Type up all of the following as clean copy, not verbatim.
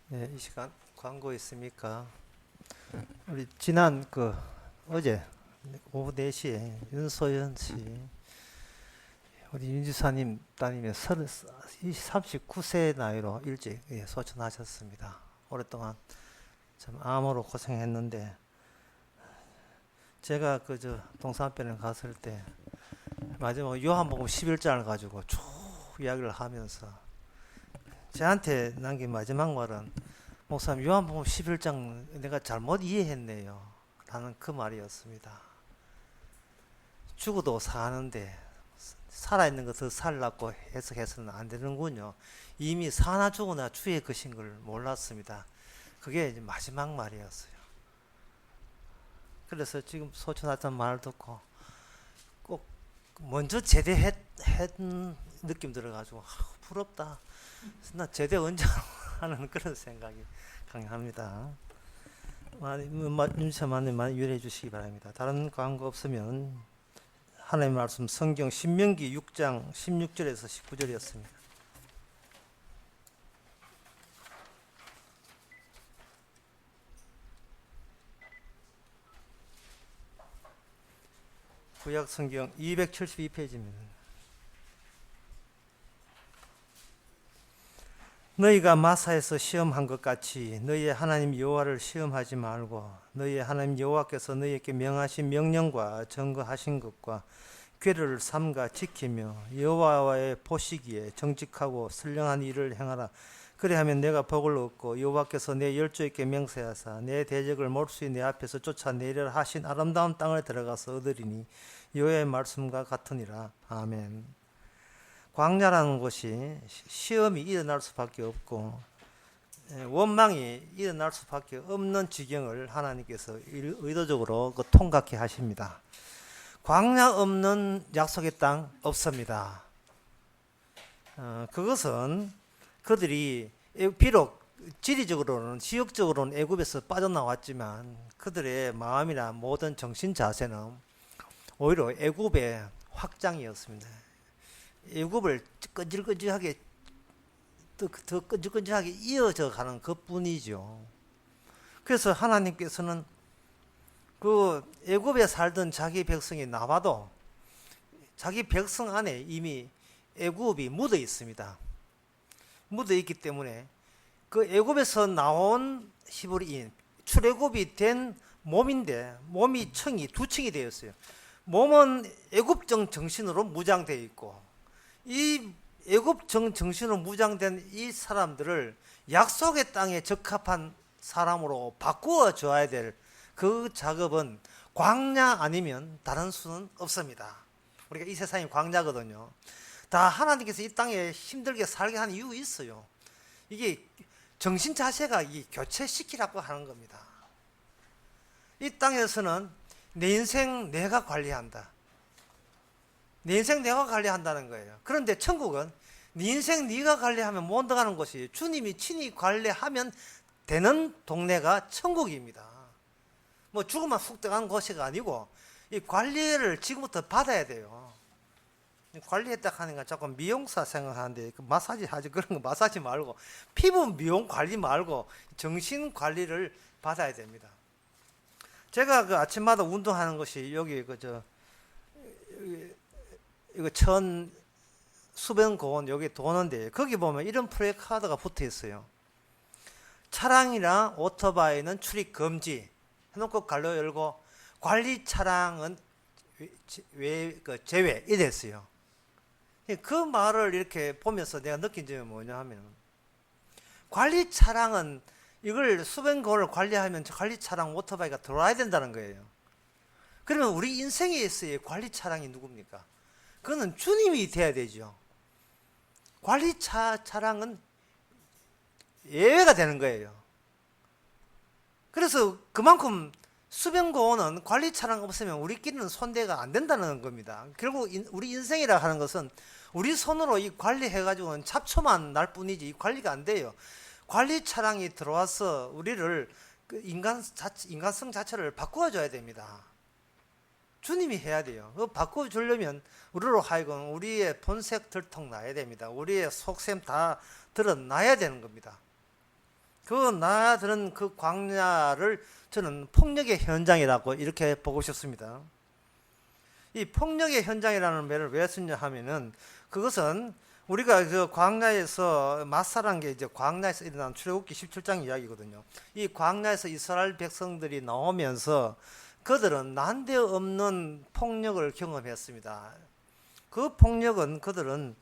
네, 이 시간 광고 있습니까? 우리 지난 어제 오후 4시에 윤소연 씨, 우리 윤지사님 따님의 39세 나이로 일찍 소천하셨습니다. 오랫동안 참 암으로 고생했는데 제가 동산병원 갔을 때 마지막 요한복음 11장을 가지고 쭉 이야기를 하면서 저한테 남긴 마지막 말은 목사님 요한복음 11장 내가 잘못 이해했네요 라는 그 말이었습니다. 죽어도 사는데 살아있는 것을 살라고 해석해서는 안 되는군요. 이미 사나 죽으나 주의 것인 걸 몰랐습니다. 그게 이제 마지막 말이었어요. 그래서 지금 소천하던 말을 듣고 꼭 먼저 제대했 느낌 들어가지고 부럽다. 나 제대 언제 하는 그런 생각이 강합니다. 윤차만님 많이 유래해 주시기 바랍니다. 다른 광고 없으면 하나님의 말씀 성경 신명기 6장 16절에서 19절이었습니다. 구약 성경 272페이지입니다. 너희가 마사에서 시험한 것 같이 너희의 하나님 여호와를 시험하지 말고 너희의 하나님 여호와께서 너희에게 명하신 명령과 증거하신 것과 궤를 삼가 지키며 여호와의 보시기에 정직하고 선량한 일을 행하라. 그래하면 내가 복을 얻고 여호와께서 내 열조에게 맹세하사 내 대적을 몰수히 내 앞에서 쫓아내리라 하신 아름다운 땅을 들어가서 얻으리니 여호와의 말씀과 같으니라. 아멘. 광야라는 곳이 시험이 일어날 수밖에 없고 원망이 일어날 수밖에 없는 지경을 하나님께서 의도적으로 통각해 하십니다. 광야 없는 약속의 땅 없습니다. 그것은 그들이 비록 지리적으로는 지역적으로는 애굽에서 빠져나왔지만 그들의 마음이나 모든 정신 자세는 오히려 애굽의 확장이었습니다. 애굽을 끈질끈질하게 더 끈질끈질하게 이어져 가는 것뿐이죠. 그래서 하나님께서는 그 애굽에 살던 자기 백성이 나와도 자기 백성 안에 이미 애굽이 묻어 있습니다. 묻어 있기 때문에 그 애굽에서 나온 히브리인 출애굽이 된 몸인데 몸이 두 층이 되어 있어요. 몸은 애굽적 정신으로 무장되어 있고 이 애굽적 정신으로 무장된 이 사람들을 약속의 땅에 적합한 사람으로 바꾸어 줘야 될 그 작업은 광야 아니면 다른 수는 없습니다. 우리가 이 세상이 광야거든요. 다 하나님께서 이 땅에 힘들게 살게 하는 이유가 있어요. 이게 정신 자세가 교체시키라고 하는 겁니다. 이 땅에서는 내 인생 내가 관리한다. 내 인생 내가 관리한다는 거예요. 그런데 천국은 네 인생 네가 관리하면 못 들어가는 곳이 주님이 친히 관리하면 되는 동네가 천국입니다. 뭐 죽으면 훅 들어가는 곳이 아니고 이 관리를 지금부터 받아야 돼요. 관리했다 하니까 자꾸 미용사 생각하는데 그 마사지 하지 그런 거 마사지 말고 피부 미용 관리 말고 정신 관리를 받아야 됩니다. 제가 그 아침마다 운동하는 것이 여기 이거 수변공원 여기 도는데 거기 보면 이런 프레카드가 붙어 있어요. 차량이나 오토바이는 출입 금지 해놓고 갈로 열고 관리 차량은 제외 이랬어요. 그 말을 이렇게 보면서 내가 느낀 점이 뭐냐 하면 관리 차량은 이걸 수변공원을 관리하면 관리 차량 오토바이가 들어와야 된다는 거예요. 그러면 우리 인생에 있어의 관리 차량이 누굽니까? 그거는 주님이 돼야 되죠. 관리 차량은 예외가 되는 거예요. 그래서 그만큼 수변공원은 관리 차량 없으면 우리끼리는 손대가 안 된다는 겁니다. 결국 우리 인생이라 하는 것은 우리 손으로 이 관리해가지고는 잡초만 날 뿐이지 이 관리가 안 돼요. 관리 차량이 들어와서 우리를 인간성 자체를 바꾸어줘야 됩니다. 주님이 해야 돼요. 그거 바꿔주려면 우리로 하여금 우리의 본색 들통 나야 됩니다. 우리의 속셈 다 드러나야 되는 겁니다. 그 나아들은 그 광야를 저는 폭력의 현장이라고 이렇게 보고 싶습니다. 이 폭력의 현장이라는 말을 왜 쓰냐 하면은 그것은 우리가 그 광야에서 마사라는 게 이제 광야에서 일어난 출애굽기 17장 이야기거든요. 이 광야에서 이스라엘 백성들이 나오면서 그들은 난데없는 폭력을 경험했습니다. 그 폭력은 그들은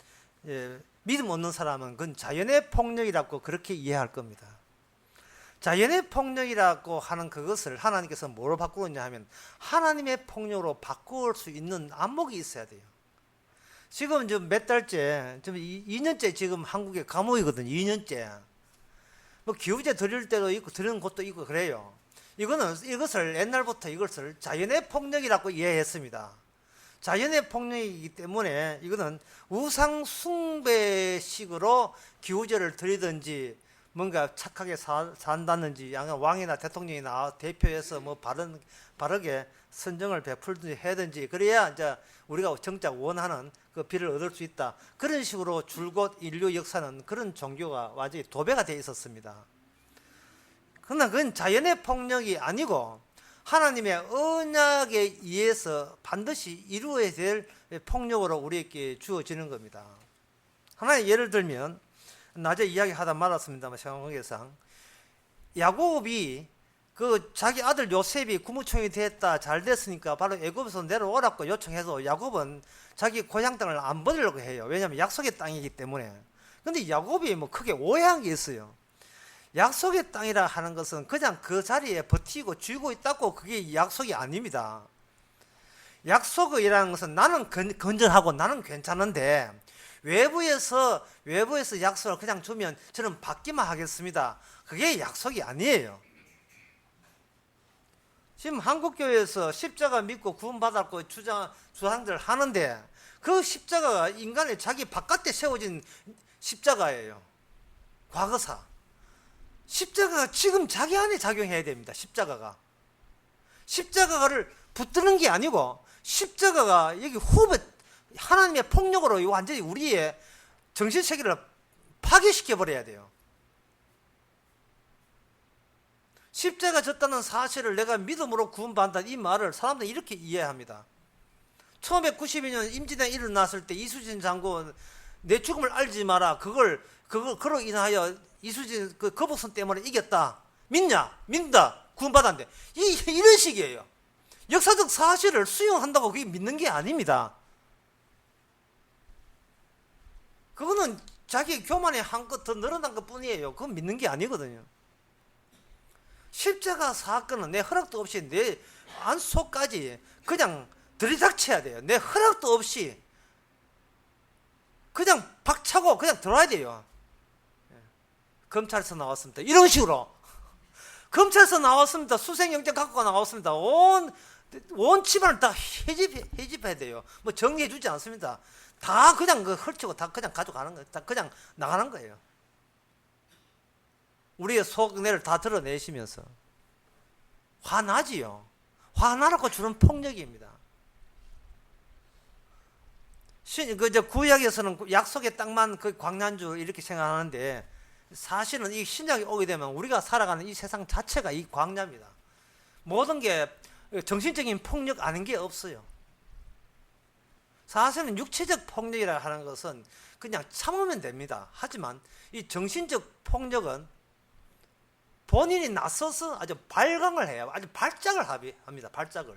믿음 없는 사람은 그건 자연의 폭력이라고 그렇게 이해할 겁니다. 자연의 폭력이라고 하는 그것을 하나님께서 뭐로 바꾸었냐 하면 하나님의 폭력으로 바꿀 수 있는 안목이 있어야 돼요. 지금 몇 달째, 지금 2년째 지금 한국에 감옥이거든요. 2년째. 뭐 기후제 드릴 때도 있고 드리는 곳도 있고 그래요. 이것을 옛날부터 이것을 자연의 폭력이라고 이해했습니다. 자연의 폭력이기 때문에 이거는 우상 숭배식으로 기후제를 드리든지 뭔가 착하게 산다든지 양은 왕이나 대통령이 대표해서 뭐 바르게 선정을 베풀든지 해든지 그래야 이제 우리가 정작 원하는 그 비를 얻을 수 있다. 그런 식으로 줄곧 인류 역사는 그런 종교가 완전히 도배가 되어 있었습니다. 그러나 그건 자연의 폭력이 아니고 하나님의 언약에 의해서 반드시 이루어야 될 폭력으로 우리에게 주어지는 겁니다. 하나의 예를 들면 낮에 이야기하다 말았습니다만 상황계상 야곱이 그 자기 아들 요셉이 국무총리 됐다 잘 됐으니까 바로 애굽에서 내려오라고 요청해서 야곱은 자기 고향 땅을 안 버리려고 해요. 왜냐하면 약속의 땅이기 때문에. 근데 야곱이 뭐 크게 오해한 게 있어요. 약속의 땅이라 하는 것은 그냥 그 자리에 버티고 쥐고 있다고 그게 약속이 아닙니다. 약속이라는 것은 나는 건전하고 나는 괜찮은데 외부에서 약속을 그냥 주면 저는 받기만 하겠습니다. 그게 약속이 아니에요. 지금 한국교회에서 십자가 믿고 구원받았고 주장들 하는데 그 십자가가 인간의 자기 바깥에 세워진 십자가예요. 과거사. 십자가가 지금 자기 안에 작용해야 됩니다. 십자가를 붙드는 게 아니고 십자가가 여기 후배 하나님의 폭력으로 완전히 우리의 정신세계를 파괴시켜 버려야 돼요. 십자가 졌다는 사실을 내가 믿음으로 구원받는다 이 말을 사람들이 이렇게 이해합니다. 1992년 임진왜란이 일어났을 때 이수진 장군 내 죽음을 알지 마라. 그로 인하여 이수진 그 거북선 때문에 이겼다. 믿냐? 믿는다. 구원받았는데 이런 식이에요. 역사적 사실을 수용한다고 그게 믿는 게 아닙니다. 그거는 자기 교만에 한 것 더 늘어난 것 뿐이에요. 그건 믿는 게 아니거든요. 십자가 사건은 내 허락도 없이 내 안속까지 그냥 들이닥쳐야 돼요. 내 허락도 없이 그냥 박차고 그냥 들어와야 돼요. 검찰에서 나왔습니다. 이런 식으로 검찰에서 나왔습니다. 수색영장 갖고 나왔습니다. 온 집안을 다 해집해야 돼요. 뭐 정리해 주지 않습니다. 다 그냥 헐치고 다 그냥 가져가는 거예요. 다 그냥 나가는 거예요. 우리의 속내를 다 드러내시면서 화나지요. 화나라고 주는 폭력입니다. 구약에서는 약속의 땅만 그 광야주 이렇게 생각하는데 사실은 이 신약이 오게 되면 우리가 살아가는 이 세상 자체가 이 광야입니다. 모든 게 정신적인 폭력 아닌 게 없어요. 사실은 육체적 폭력이라 하는 것은 그냥 참으면 됩니다. 하지만 이 정신적 폭력은 본인이 나서서 아주 발광을 해요. 아주 발작을 합니다. 발작을.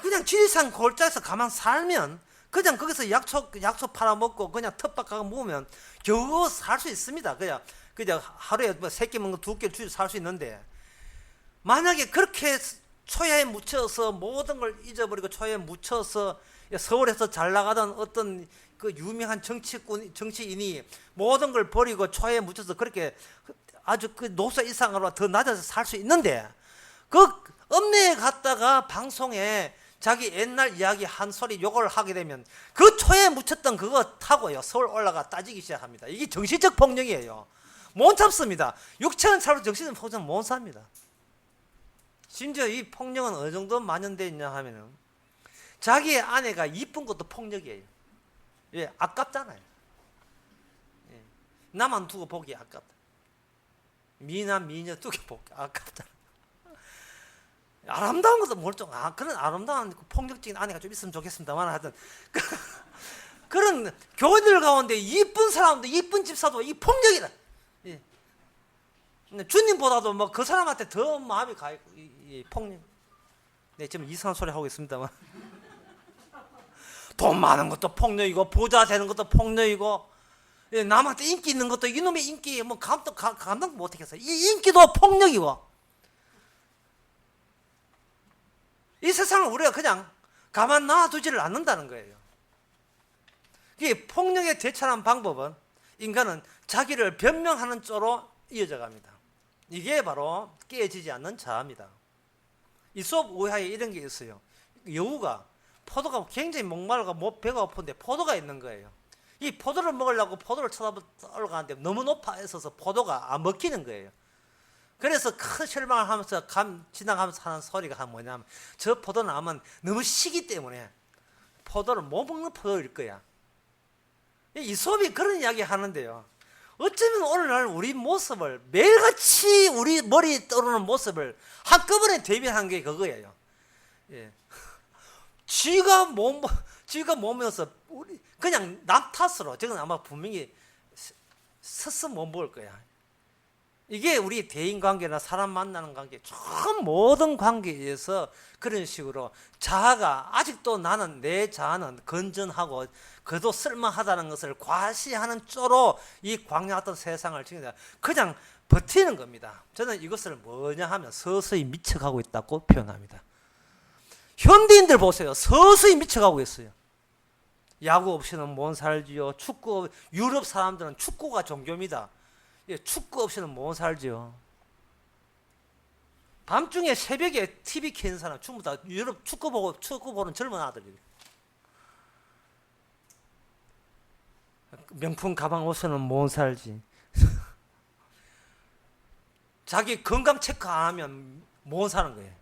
그냥 지리산 골짜기에서 가만 살면 그냥 거기서 약초 팔아먹고 그냥 텃밭 먹으면 겨우 살 수 있습니다. 그냥 하루에 뭐 3끼 먹는 2끼를 주로 살 수 있는데 만약에 그렇게 초야에 묻혀서 모든 걸 잊어버리고 초야에 묻혀서 서울에서 잘 나가던 어떤 그 유명한 정치인이 모든 걸 버리고 초야에 묻혀서 그렇게 아주 그 노사 이상으로 더 낮아서 살 수 있는데 그 읍내에 갔다가 방송에 자기 옛날 이야기 한 소리 요걸 하게 되면 그 초에 묻혔던 그거 타고요 서울 올라가 따지기 시작합니다. 이게 정신적 폭력이에요. 못 참습니다. 육체는 참고 정신은 폭력은 못 삽니다. 심지어 이 폭력은 어느 정도 만연되어 있냐 하면은 자기의 아내가 이쁜 것도 폭력이에요. 예, 아깝잖아요. 예, 나만 두고 보기 아깝다. 미나 미녀 두고 보기 아깝잖아. 아름다운 것도 멀쩡. 그런 아름다운 폭력적인 아내가 좀 있으면 좋겠습니다만 하여튼 그런 교회들 가운데 이쁜 사람도 이쁜 집사도 이 폭력이다. 예. 주님보다도 뭐 그 사람한테 더 마음이 가 있고 이 폭력. 네, 지금 이상한 소리 하고 있습니다만 돈 많은 것도 폭력이고 부자 되는 것도 폭력이고 예, 남한테 인기 있는 것도 이놈의 인기 뭐 감당 못하겠어. 이 인기도 폭력이고 이 세상을 우리가 그냥 가만 놔두지를 않는다는 거예요. 이 폭력에 대처하는 방법은 인간은 자기를 변명하는 쪽으로 이어져 갑니다. 이게 바로 깨어지지 않는 자아입니다. 이솝 우화에 이런 게 있어요. 여우가 포도가 굉장히 목마르고 배가 고픈데 포도가 있는 거예요. 이 포도를 먹으려고 포도를 쳐다보러 가는데 너무 높아 있어서 포도가 안 먹히는 거예요. 그래서 큰 실망을 하면서 지나가면서 하는 소리가 뭐냐면 저 포도나무는 너무 시기 때문에 포도를 못 먹는 포도일 거야. 이솝이 그런 이야기 하는데요. 어쩌면 오늘날 우리 모습을 매일같이 우리 머리에 떠오르는 모습을 한꺼번에 대변한 게 그거예요. 예. 쥐가 못 먹어서 우리 그냥 남 탓으로 저건 아마 분명히 스스 못 먹을 거야. 이게 우리 대인관계나 사람 만나는 관계, 전 모든 관계에서 그런 식으로 자아가 아직도 나는 내 자아는 건전하고 그도 쓸만하다는 것을 과시하는 쪽으로 이 광야 같은 세상을 그냥 버티는 겁니다. 저는 이것을 뭐냐 하면 서서히 미쳐가고 있다고 표현합니다. 현대인들 보세요. 서서히 미쳐가고 있어요. 야구 없이는 못 살지요. 유럽 사람들은 축구가 종교입니다. 예, 축구 없이는 못 살죠. 밤중에 새벽에 TV 켜는 사람 전부 다 유럽 축구 보는 젊은 아들이에요. 명품 가방 없이는 못 살지. 자기 건강 체크 안 하면 못 사는 거예요.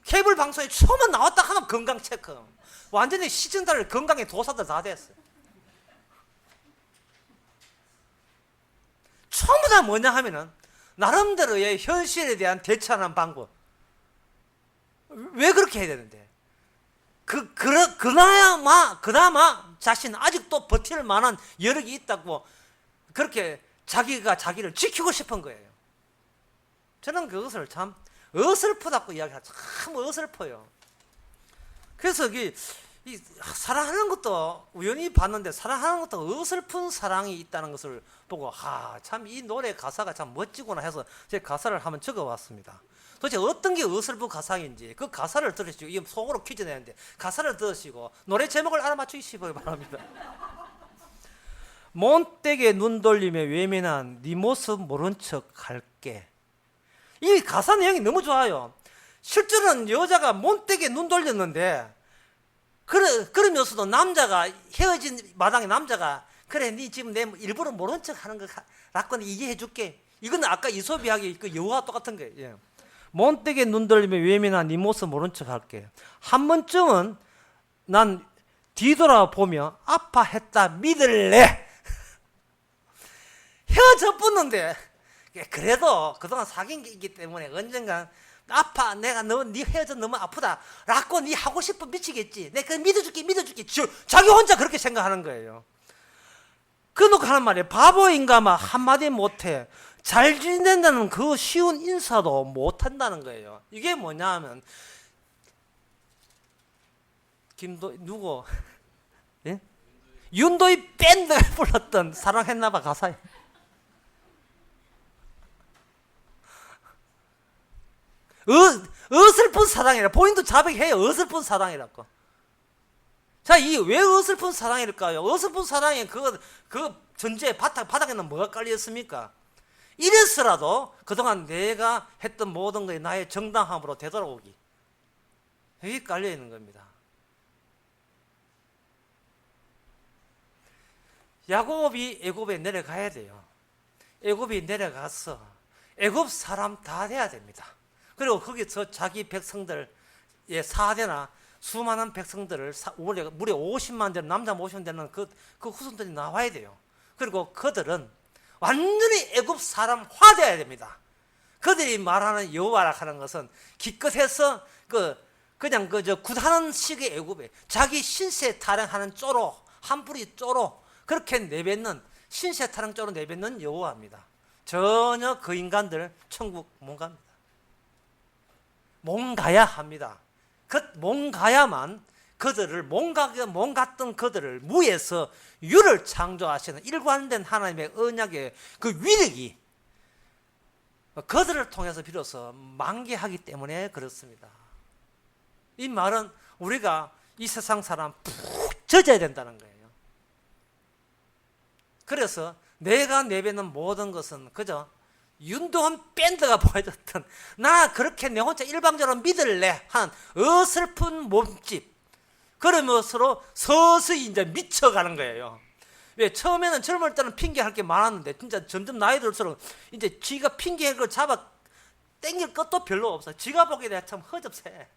케이블 방송에 처음 나왔다 하면 건강 체크. 완전히 시청자들 건강의 도사들 다 됐어요. 전부 다 뭐냐 하면은 나름대로의 현실에 대한 대처하는 방법. 왜 그렇게 해야 되는데? 그나마 자신 아직도 버틸 만한 여력이 있다고 그렇게 자기가 자기를 지키고 싶은 거예요. 저는 그것을 참 어설프다고 이야기하죠. 참 어설퍼요. 그래서 이 사랑하는 것도 우연히 봤는데 사랑하는 것도 어설픈 사랑이 있다는 것을 보고 참 이 노래 가사가 참 멋지구나 해서 제 가사를 한번 적어봤습니다. 도대체 어떤 게 어설픈 가사인지 그 가사를 들으시고 이게 속으로 퀴즈 내는데 가사를 들으시고 노래 제목을 알아맞추시기 바랍니다. 몬떼게 눈 돌리며 외면한 네 모습 모른 척 할게. 이 가사 내용이 너무 좋아요. 실제로는 여자가 몬떼게 눈 돌렸는데 그러면서도 남자가 헤어진 마당에 남자가 그래 네 지금 내 일부러 모른 척 하는 거라고 이해해 줄게. 이건 아까 이솝이 하기 그 여우와 똑같은 거예요. 예. 몬떼게 눈 돌리며 외면한 네 모습 모른 척 할게. 한 번쯤은 난 뒤돌아보며 아파했다 믿을래. 헤어져 붙는데 그래도 그동안 사귄 게 있기 때문에 언젠가 내가 네 헤어져 너무 아프다 라고 네 하고 싶어 미치겠지. 내가 믿어줄게 자기 혼자 그렇게 생각하는 거예요. 그놓고 하는 말이에요. 바보인가마 한마디 못해. 잘 지낸다는 그 쉬운 인사도 못한다는 거예요. 이게 뭐냐 하면 누구? 예? 윤도희 밴드가 불렀던 사랑했나봐 가사에 어설픈 사랑이라 본인도 자백해요. 어설픈 사랑이라고. 자, 이 왜 어설픈 사랑일까요? 어설픈 사랑에 그 전제 바닥에는 뭐가 깔렸습니까? 이래서라도 그동안 내가 했던 모든 것이 나의 정당함으로 되돌아오기. 여기 깔려 있는 겁니다. 야곱이 애굽에 내려가야 돼요. 애굽이 내려가서 애굽 사람 다 돼야 됩니다. 그리고 거기서 자기 백성들의 4대나 수많은 백성들을 무려 50만 되는 남자 50만 되는 그 후손들이 나와야 돼요. 그리고 그들은 완전히 애굽 사람화되어야 됩니다. 그들이 말하는 여호와라 하는 것은 기껏해서 그냥 굿하는 식의 애굽에 자기 신세 타령하는 쪼로 한 뿌리 쪼로 그렇게 내뱉는 신세 타령 쪼로 내뱉는 여호와입니다. 전혀 그 인간들 천국 못 갑니다. 못 가야 합니다. 못 가야만 그들을 못 갔던 그들을 무에서 유를 창조하시는 일관된 하나님의 언약의 그 위력이 그들을 통해서 비로소 만개하기 때문에 그렇습니다. 이 말은 우리가 이 세상 사람 푹 젖어야 된다는 거예요. 그래서 내가 내뱉는 모든 것은 그저 윤도한 밴드가 보여줬던 나 그렇게 내 혼자 일방적으로 믿을래 한 어설픈 몸집 그런 것으로 서서히 이제 미쳐가는 거예요. 왜 처음에는 젊을 때는 핑계할 게 많았는데 진짜 점점 나이 들수록 이제 지가 핑계한 걸 잡아 땡길 것도 별로 없어. 지가 보기에 내가 참 허접해.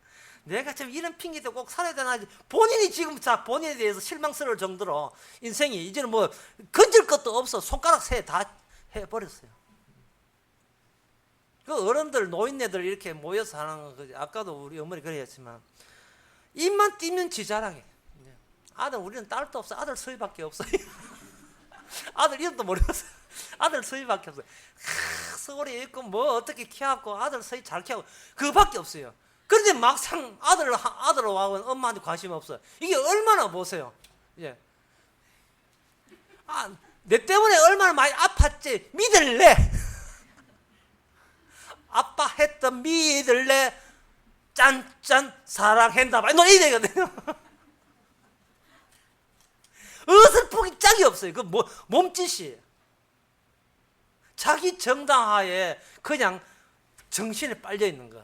내가 참 이런 핑계도 꼭 살아야 되나. 본인이 지금 본인에 대해서 실망스러울 정도로 인생이 이제는 뭐 건질 것도 없어. 손가락 새 다 해버렸어요. 그 어른들 노인네들 이렇게 모여서 하는 거 아까도 우리 어머니 그랬지만 입만 띄면 지 자랑해. 아들 우리는 딸도 없어. 아들 서희밖에 없어요. 아들 이름도 모르겠어. 아들 서희밖에 없어요. 서울에 있고 뭐 어떻게 키워갖고 아들 서희 잘 키우고 그거밖에 없어요. 그런데 막상 아들하고 엄마한테 관심 없어요. 이게 얼마나 보세요. 예. 내 때문에 얼마나 많이 아팠지 믿을래. 아빠 했던 믿을래. 짠짠 사랑한다. 너 이 되거든요. 어설프기 짝이 없어요. 그 몸짓이 자기 정당하에 그냥 정신에 빨려 있는 거.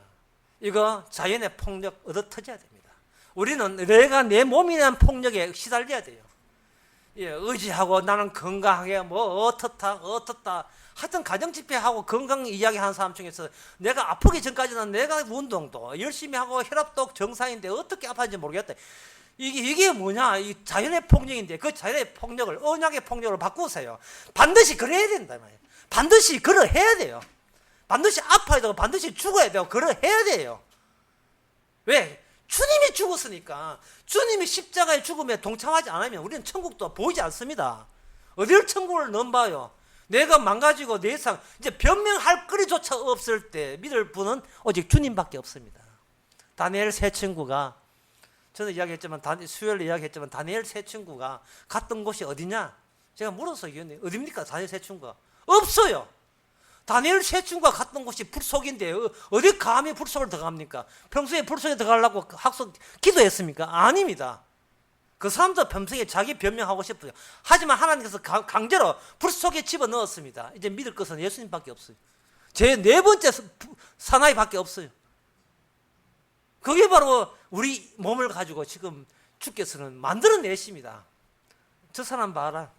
이거 자연의 폭력 얻어 터져야 됩니다. 우리는 내가 내 몸이란 폭력에 시달려야 돼요. 예, 의지하고 나는 건강하게 뭐 어떻다 하여튼 가정집회하고 건강 이야기하는 사람 중에서 내가 아프기 전까지는 내가 운동도 열심히 하고 혈압도 정상인데 어떻게 아파하는지 모르겠다. 이게 뭐냐? 이 자연의 폭력인데 그 자연의 폭력을 언약의 폭력으로 바꾸세요. 반드시 그래야 된다 말이에요. 반드시 그러해야 돼요. 반드시 아파야 되고 반드시 죽어야 되고 그러해야 돼요. 왜? 주님이 죽었으니까. 주님이 십자가의 죽음에 동참하지 않으면 우리는 천국도 보이지 않습니다. 어딜 천국을 넘봐요. 내가 망가지고 내 상 이제 변명할 거리조차 없을 때 믿을 분은 오직 주님밖에 없습니다. 다니엘 세 친구가 저는 이야기했지만 수요일에 이야기했지만 다니엘 세 친구가 갔던 곳이 어디냐? 제가 물어서 이겼네요. 어디입니까? 다니엘 세 친구가 없어요. 다니엘 세 친구가 갔던 곳이 불속인데 어디 감히 불속을 들어갑니까? 평소에 불속에 들어가려고 학속 기도했습니까? 아닙니다. 그 사람도 평소에 자기 변명하고 싶어요. 하지만 하나님께서 강제로 불속에 집어넣었습니다. 이제 믿을 것은 예수님밖에 없어요. 제 네 번째 사나이밖에 없어요. 그게 바로 우리 몸을 가지고 지금 주께서는 만들어내십니다. 저 사람 봐라.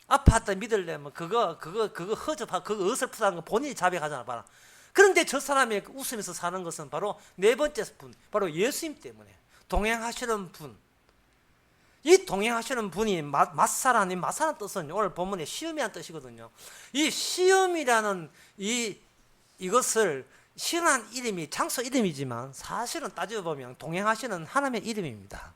아팠다 믿으려면 그거 허접하고 그거 어설프다는 거 본인이 자백하잖아 봐라. 그런데 저 사람이 웃으면서 사는 것은 바로 네 번째 분, 바로 예수님 때문에 동행하시는 분. 이 동행하시는 분이 맞사라는 뜻은 오늘 본문에 시험이라는 뜻이거든요. 이 시험이라는 이것을 시험한 이름이 장소 이름이지만 사실은 따져보면 동행하시는 하나님의 이름입니다.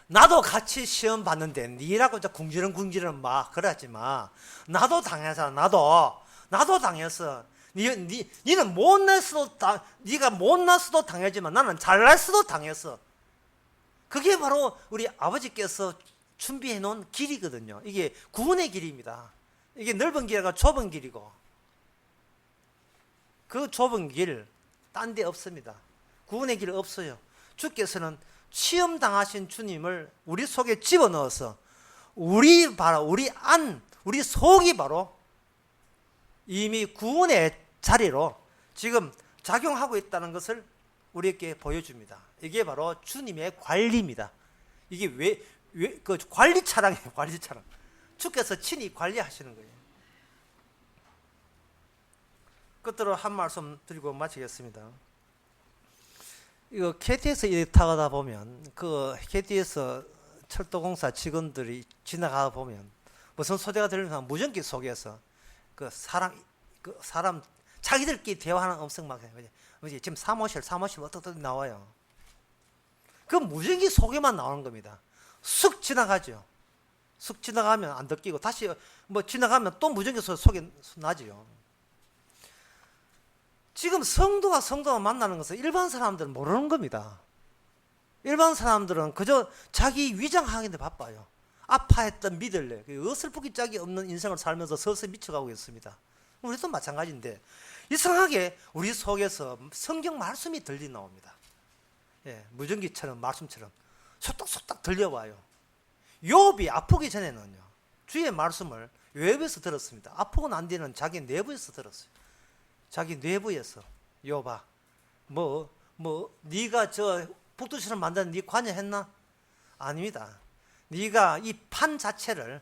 나도 같이 시험 봤는데 니라고 궁지렁궁지렁 막 그러지 마. 나도 당해서 나도 당했어. 니는 네가 못났어도 당했지만 나는 잘났어도 당했어. 그게 바로 우리 아버지께서 준비해 놓은 길이거든요. 이게 구원의 길입니다. 이게 넓은 길과 좁은 길이고 그 좁은 길 딴 데 없습니다. 구원의 길 없어요. 주께서는 시험 당하신 주님을 우리 속에 집어넣어서 우리 속이 바로 이미 구원의 자리로 지금 작용하고 있다는 것을 우리에게 보여줍니다. 이게 바로 주님의 관리입니다. 이게 그 관리 차량이에요. 관리 차량. 주께서 친히 관리하시는 거예요. 끝으로 한 말씀 드리고 마치겠습니다. 이거 KTX 일 타가다 보면 그 KTX 철도공사 직원들이 지나가다 보면 무슨 소리가 들리면 무전기 속에서 그 사람 자기들끼리 대화하는 음성 막 뭐지 지금 사무실 어떻게 나와요. 그 무전기 속에만 나오는 겁니다. 쑥 지나가죠. 쑥 지나가면 안 듣기고 다시 뭐 지나가면 또 무전기 속에 나죠. 지금 성도가 만나는 것을 일반 사람들은 모르는 겁니다. 일반 사람들은 그저 자기 위장하기인데 바빠요. 아파했던 믿을래. 어설프기 짝이 없는 인생을 살면서 서서히 미쳐가고 있습니다. 우리도 마찬가지인데 이상하게 우리 속에서 성경 말씀이 들리 나옵니다. 예, 무전기처럼 말씀처럼 속닥속닥 들려와요. 욥이 아프기 전에는요, 주의 말씀을 외부에서 들었습니다. 아프고 난 뒤는 자기 내부에서 들었어요. 자기 내부에서 욥아, 네가 저 북두처럼 만드는 네 관여했나? 아닙니다. 네가 이 판 자체를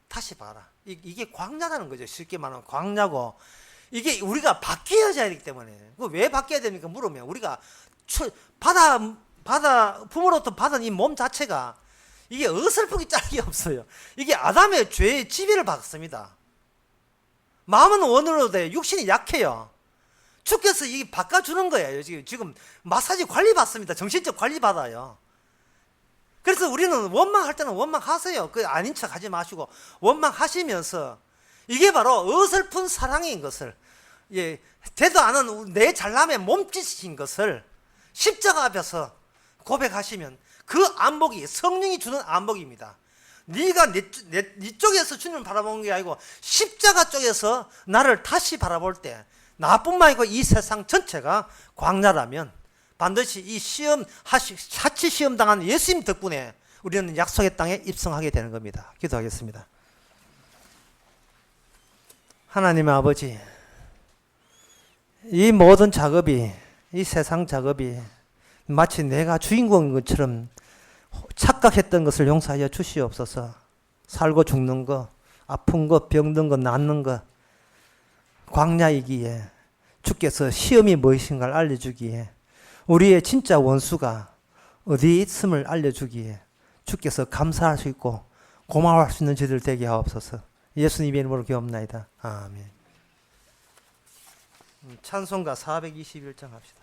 다시 봐라. 이게 광야라는 거죠. 쉽게 말하면 광야고, 이게 우리가 바뀌어져야 되기 때문에. 왜 바뀌어야 됩니까? 물으면 우리가 부모로부터 받은 이 몸 자체가 이게 어설프기 짝이 없어요. 이게 아담의 죄의 지배를 받습니다. 마음은 원으로 돼. 육신이 약해요. 주께서 이게 바꿔주는 거예요. 지금 마사지 관리 받습니다. 정신적 관리 받아요. 그래서 우리는 원망할 때는 원망하세요. 그 아닌 척 하지 마시고 원망하시면서 이게 바로 어설픈 사랑인 것을, 예, 되도 않은 내 잘남의 몸짓인 것을 십자가 앞에서 고백하시면 그 안목이 성령이 주는 안목입니다. 네가 네 쪽에서 주님을 바라보는 게 아니고 십자가 쪽에서 나를 다시 바라볼 때 나뿐만 아니고 이 세상 전체가 광야라면 반드시 이 사치 시험 당한 예수님 덕분에 우리는 약속의 땅에 입성하게 되는 겁니다. 기도하겠습니다. 하나님의 아버지, 이 모든 작업이, 이 세상 작업이 마치 내가 주인공인 것처럼 착각했던 것을 용서하여 주시옵소서. 살고 죽는 거, 아픈 거, 병든 거, 낫는 거, 광야이기에 주께서 시험이 무엇인가를 알려주기에, 우리의 진짜 원수가 어디에 있음을 알려주기에 주께서 감사할 수 있고 고마워할 수 있는 저희들 되게 하옵소서. 예수님의 이름으로 기도합나이다. 아멘. 찬송가 421장 합시다.